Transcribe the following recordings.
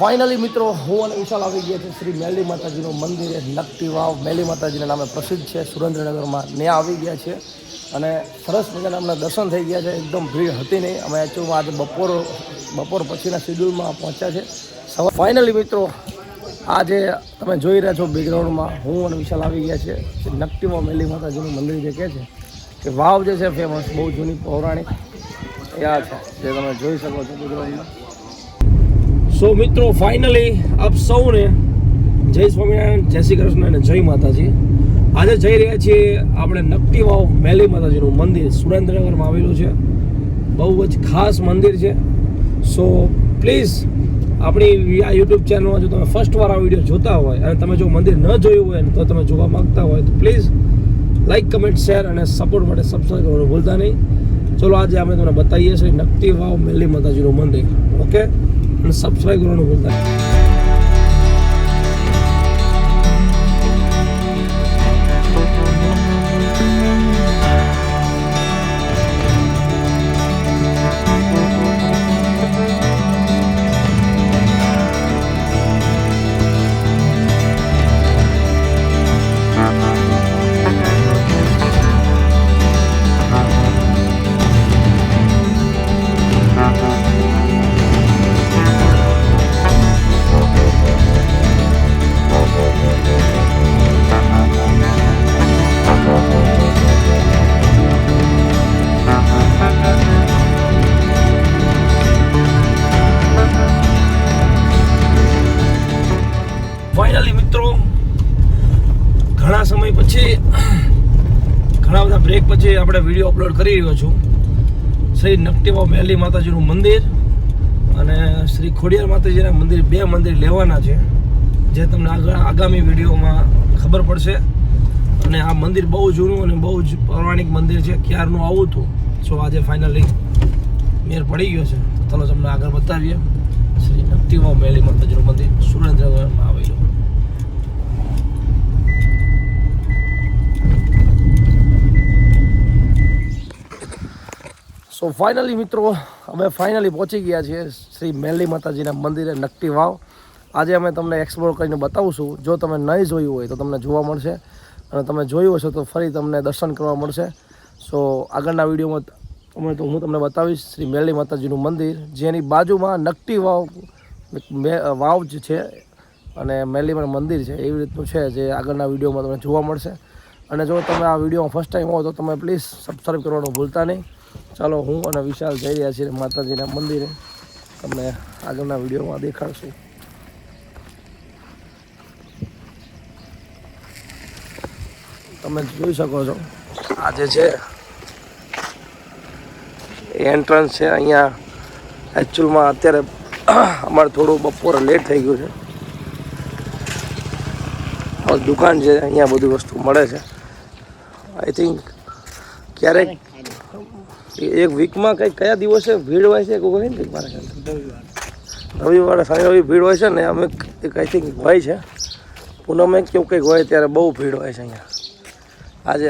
Finally મિત્રો હું અને વિશાલ આવી ગયા છે શ્રી મેલી માતાજીનું મંદિર નકટી વાવ મેલી માતાજીના નામે પ્રસિદ્ધ છે સુરેન્દ્રનગરમાં. ત્યાં આવી ગયા છે અને સરસ મજાના અમને દર્શન થઈ ગયા છે. એકદમ ભીડ હતી નહીં. અમે એકચ્યુઅલમાં આજે બપોર પછીના શેડ્યુલમાં પહોંચ્યા છે. ફાઇનલી મિત્રો આજે તમે જોઈ રહ્યા છો બેકગ્રાઉન્ડમાં હું અને વિશાલ આવી ગયા છે નકટી વાવ મેલી માતાજીનું મંદિર જે કહે છે કે વાવ જે છે ફેમસ બહુ જૂની પૌરાણિક યા છે જે તમે જોઈ શકો છો બેકગ્રાઉન્ડમાં. સો મિત્રો ફાઇનલી આપ સૌને જય સ્વામિનારાયણ, જય શ્રી કૃષ્ણ અને જય માતાજી. આજે જઈ રહ્યા છીએ આપણે નકટી વાવ મેલી માતાજીનું મંદિર સુરેન્દ્રનગરમાં આવેલું છે. બહુ જ ખાસ મંદિર છે. સો પ્લીઝ આપણી આ યુટ્યુબ ચેનલમાં જો તમે ફર્સ્ટ વાર આ વિડીયો જોતા હોય અને તમે જો મંદિર ન જોયું હોય તો તમે જોવા માગતા હોય તો પ્લીઝ લાઇક, કમેન્ટ, શેર અને સપોર્ટ માટે સબસ્ક્રાઈબ કરવાનું ભૂલતા નહીં. ચલો આજે અમે તમને બતાવીએ છીએ નકટી વાવ મેલી માતાજીનું મંદિર. ઓકે, અને સબસ્ક્રાઈબ કરવાનું ભૂલતા નહીં. ફાઇનલી મિત્રો ઘણા સમય પછી, ઘણા બધા બ્રેક પછી આપણે વિડીયો અપલોડ કરી રહ્યો છું. શ્રી નકટી વાવ મેલી માતાજીનું મંદિર અને શ્રી ખોડિયાર માતાજીના મંદિર, બે મંદિર લેવાના છે જે તમને આગામી વિડીયોમાં ખબર પડશે. અને આ મંદિર બહુ જૂનું અને બહુ જ પૌરાણિક મંદિર છે. ક્યારનું આવું હતું. સો આજે ફાઇનલી મેર પડી ગયો છે. ચાલો તમને આગળ બતાવીએ. શ્રી નકટી વાવ મેલી માતાજીનું મંદિર સુરેન્દ્રનગરમાં આવેલું. સો ફાઇનલી મિત્રો અમે પહોંચી ગયા છીએ શ્રી મેલી માતાજીના મંદિરે નકટી વાવ. આજે અમે તમને એક્સપ્લોર કરીને બતાવશું. જો તમે નહીં જોયું હોય તો તમને જોવા મળશે અને તમે જોયું હશે તો ફરી તમને દર્શન કરવા મળશે. સો આગળના વિડીયોમાં હું તમને બતાવીશ શ્રી મેલી માતાજીનું મંદિર, જેની બાજુમાં નકટી વાવ જ છે અને મેલીમાં મંદિર છે. એવી રીતનું છે જે આગળના વિડીયોમાં તમને જોવા મળશે. અને જો તમે આ વિડીયોમાં ફર્સ્ટ ટાઈમ હો તો તમે પ્લીઝ સબસ્ક્રાઈબ કરવાનું ભૂલતા નહીં. ચાલો હું અને વિશાલ જઈ રહ્યા છીએ માતાજીના મંદિરે. તમને આગળના વિડીયોમાં દેખાડશું. તમે જોઈ શકો છો આ જે છે એન્ટ્રન્સ છે. અહીંયા એકચ્યુઅલમાં અત્યારે અમારે થોડું બપોરે લેટ થઈ ગયું છે. દુકાન છે, અહીંયા બધી વસ્તુ મળે છે. આઈ થિંક ક્યારેક એક વીકમાં કંઈક કયા દિવસે ભીડ હોય છે કોઈ હોય ને કંઈક મારા ખ્યાલ રવિવારે શનિ ભીડ હોય છે ને. અમે એક આઈ થિંક હોય છે પૂનમે કેવું કંઈક હોય ત્યારે બહુ ભીડ હોય છે અહીંયા. આજે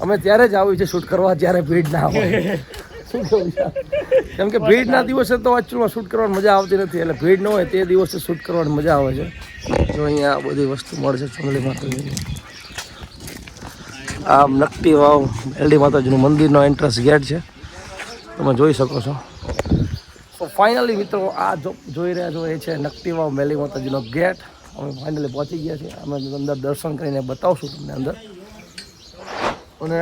અમે ત્યારે જ આવીએ છીએ શૂટ કરવા જ્યારે ભીડ ના હોય. શું કહું? કેમ કે ભીડના દિવસે તો એકચ્યુઅલમાં શૂટ કરવાની મજા આવતી નથી. એટલે ભીડ ન હોય તે દિવસે શૂટ કરવાની મજા આવે છે. જો અહીંયા બધી વસ્તુ મળે છે ચુંદડી માતાજીની. આ નકટી વાવ મેલી માતાજીનું મંદિરનો એન્ટ્રન્સ ગેટ છે, તમે જોઈ શકો છો. તો ફાઇનલી મિત્રો આ જોઈ રહ્યા છો એ છે નકટી વાવ મેલી માતાજીનો ગેટ. અમે ફાઇનલી પહોંચી ગયા છીએ. અમે અંદર દર્શન કરીને બતાવશું તમને અંદર. અને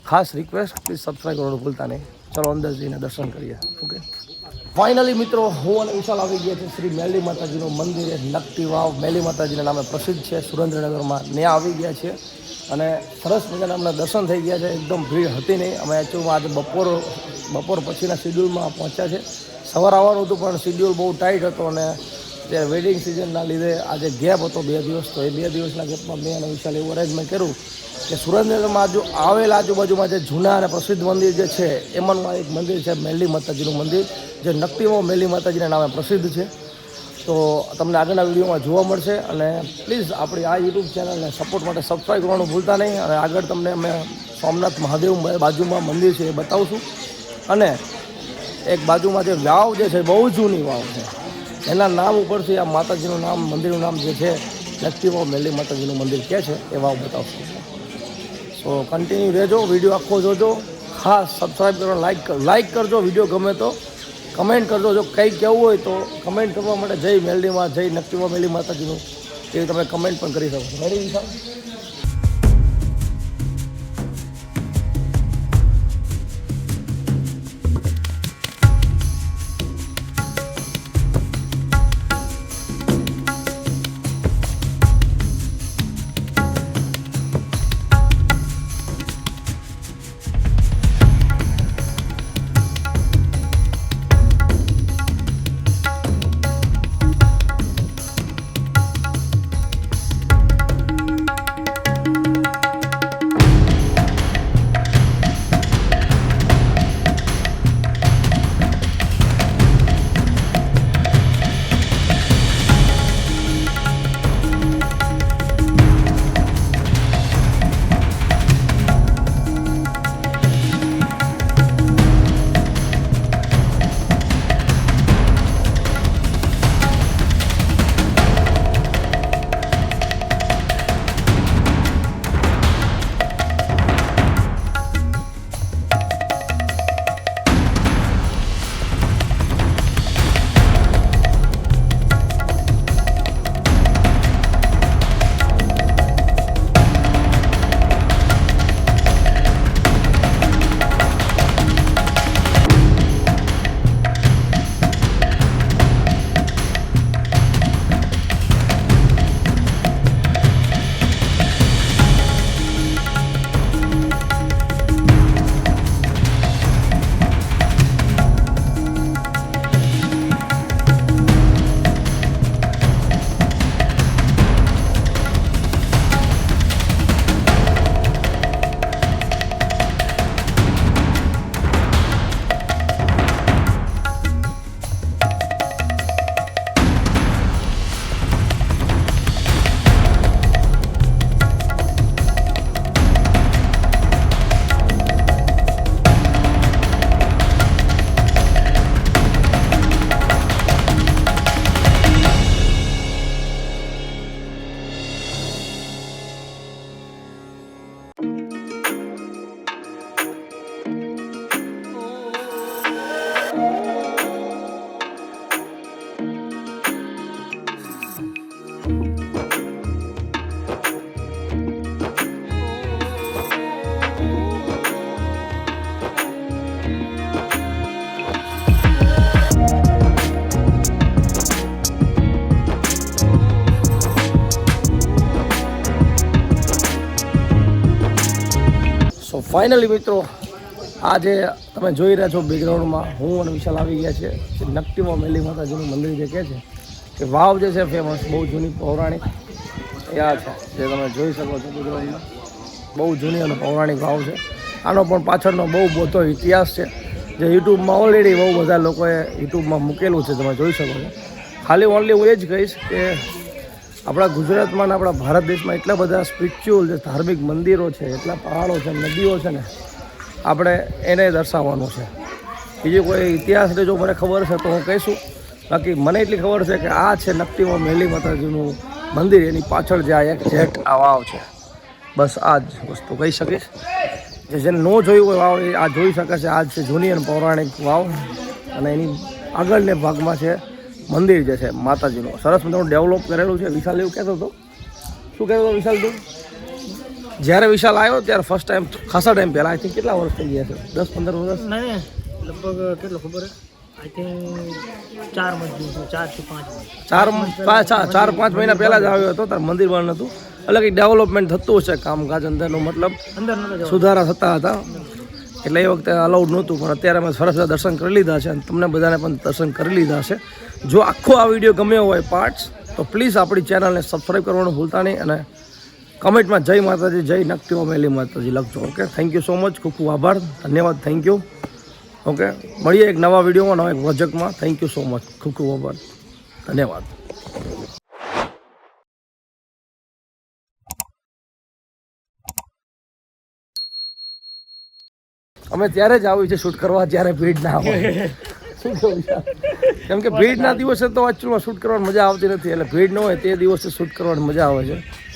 ખાસ રિક્વેસ્ટ પ્લીઝ સબસ્ક્રાઈબ કરવાનું ભૂલતા નહીં. ચલો અંદર જઈને દર્શન કરીએ. ઓકે, ફાઇનલી મિત્રો હું અને વિશાલ આવી ગયા છે શ્રી મેલી માતાજીનું મંદિર નકટી વાવ મેલી માતાજીના નામે પ્રસિદ્ધ છે સુરેન્દ્રનગરમાં. ત્યાં આવી ગયા છે અને સરસ મજાના અમને દર્શન થઈ ગયા છે. એકદમ ભીડ હતી નહીં. અમે એકચ્યુઅલમાં આજે બપોર પછીના શેડ્યુલમાં પહોંચ્યા છે. સવાર આવવાનું હતું પણ શેડ્યુલ બહુ ટાઈટ હતો અને ત્યારે વેડિંગ સિઝનના લીધે આજે ગેપ હતો 2 દિવસ. તો એ 2 દિવસના ગેપમાં મેં અને વિશાલ એવું અરેન્જમેન્ટ કર્યું કે સુરેન્દ્રનગરમાં આવેલા આજુબાજુમાં જે જૂના અને પ્રસિદ્ધ મંદિર જે છે એમાંનું એક મંદિર છે મેલી માતાજીનું મંદિર, જે નકટી વાવ મેલી માતાજીના નામે પ્રસિદ્ધ છે. તો તમને આગળના વિડીયોમાં જોવા મળશે. અને પ્લીઝ આપણી આ યુટ્યુબ ચેનલને સપોર્ટ માટે સબસ્ક્રાઈબ કરવાનું ભૂલતા નહીં. અને આગળ તમને અમે સોમનાથ મહાદેવ બાજુમાં મંદિર છે એ બતાવશું. અને એક બાજુમાં જે વાવ જે છે બહુ જૂની વાવ છે, એના નામ ઉપરથી આ માતાજીનું નામ, મંદિરનું નામ જે છે નકટી વાવ મેલી માતાજીનું મંદિર કહે છે એ વાવ બતાવશું. સો કન્ટિન્યુ રહેજો, વિડીયો આખો જોજો, ખાસ સબસ્ક્રાઈબ કરો, લાઈક કરજો, વિડીયો ગમે તો કમેન્ટ કરજો. જો કંઈ કહેવું હોય તો કમેન્ટ કરવા માટે જય મેલડીમાં, જય નકટી વાવ મેલી માતાજીનું એ તમે કમેન્ટ પણ કરી શકો છો. રેડી વિશાલ? ફાઇનલી મિત્રો, આ જે તમે જોઈ રહ્યા છો બેકગ્રાઉન્ડમાં, હું અને વિશાલ આવી ગયા છે નકટી વાવ મેલી માતાજીનું મંદિર જે કહે છે કે વાવ જે છે ફેમસ, બહુ જૂની પૌરાણિક એ આ છે જે તમે જોઈ શકો છો બેકગ્રાઉન્ડમાં. બહુ જૂની અને પૌરાણિક વાવ છે. આનો પણ પાછળનો બહુ બધો ઇતિહાસ છે જે યુટ્યુબમાં ઓલરેડી બહુ બધા લોકોએ યુટ્યુબમાં મૂકેલું છે, તમે જોઈ શકો છો. ખાલી ઓનલી હું એ જ કહીશ કે આપણા ગુજરાતમાં અને આપણા ભારત દેશમાં એટલા બધા સ્પિરિચ્યુઅલ જે ધાર્મિક મંદિરો છે, એટલા પહાડો છે, નદીઓ છે ને, આપણે એને દર્શાવવાનું છે. બીજું કોઈ ઇતિહાસ જો મને ખબર છે તો હું કહીશું, બાકી મને એટલી ખબર છે કે આ છે નકટી વાવ મેલી માતાજીનું મંદિર, એની પાછળ જે આ એક જેટ આ વાવ છે. બસ આ જ વસ્તુ કહી શકીશ. જેને ન જોયું હોય વાવ એ આ જોઈ શકે છે. આ છે જૂની અને પૌરાણિક વાવ, અને એની આગળને ભાગમાં છે મંદિર જે છે માતાજીનું, સરસ મજાનું ડેવલપ કરેલું છે. વિશાલ એવું કહેતો હતો, શું કહેતો હતો વિશાલ તું? જ્યારે વિશાલ આવ્યો ત્યારે ફર્સ્ટ ટાઈમ, ખાસા ટાઈમ પહેલાં, આઈ થિંક કેટલા વર્ષ થઈ ગયા છે, 10-15 વર્ષ? નહીં, લગભગ કેટલો ખબર છે, આઈ થિંક 4-5 મહિના પહેલાં જ આવ્યો હતો. તાર મંદિર બંધ હતું, એટલે કંઈક ડેવલપમેન્ટ થતું હશે, કામકાજ અંદરનું, મતલબ સુધારા થતા હતા, એટલે એ વખતે અલાઉડ નહોતું. પણ અત્યારે અમે સરસ દર્શન કરી લીધા છે અને તમને બધાને પણ દર્શન કરી લીધા છે. જો આખો આ વિડીયો ગમ્યો હોય પાર્ટ્સ, તો પ્લીઝ આપણી ચેનલને સબસ્ક્રાઈબ કરવાનું ભૂલતા નહીં, અને કમેન્ટમાં જય માતાજી, જય નકટી વાવ મેલી માતાજી લખજો. Okay, thank you so much, ખૂબ ખૂબ આભાર, ધન્યવાદ, થેન્ક યુ. ઓકે, મળીએ એક નવા વિડીયોમાં, નવા એક પ્રોજેક્ટમાં. થેન્ક યુ સો મચ, ખૂબ ખૂબ આભાર, ધન્યવાદ. અમે ત્યારે જ આવી છે શૂટ કરવા જ્યારે ભીડ ના હોય. શું કહું છે? કેમ કે ભીડના દિવસે તો એકચ્યુઅલમાં શૂટ કરવાની મજા આવતી નથી, એટલે ભીડ ન હોય તે દિવસે શૂટ કરવાની મજા આવે છે.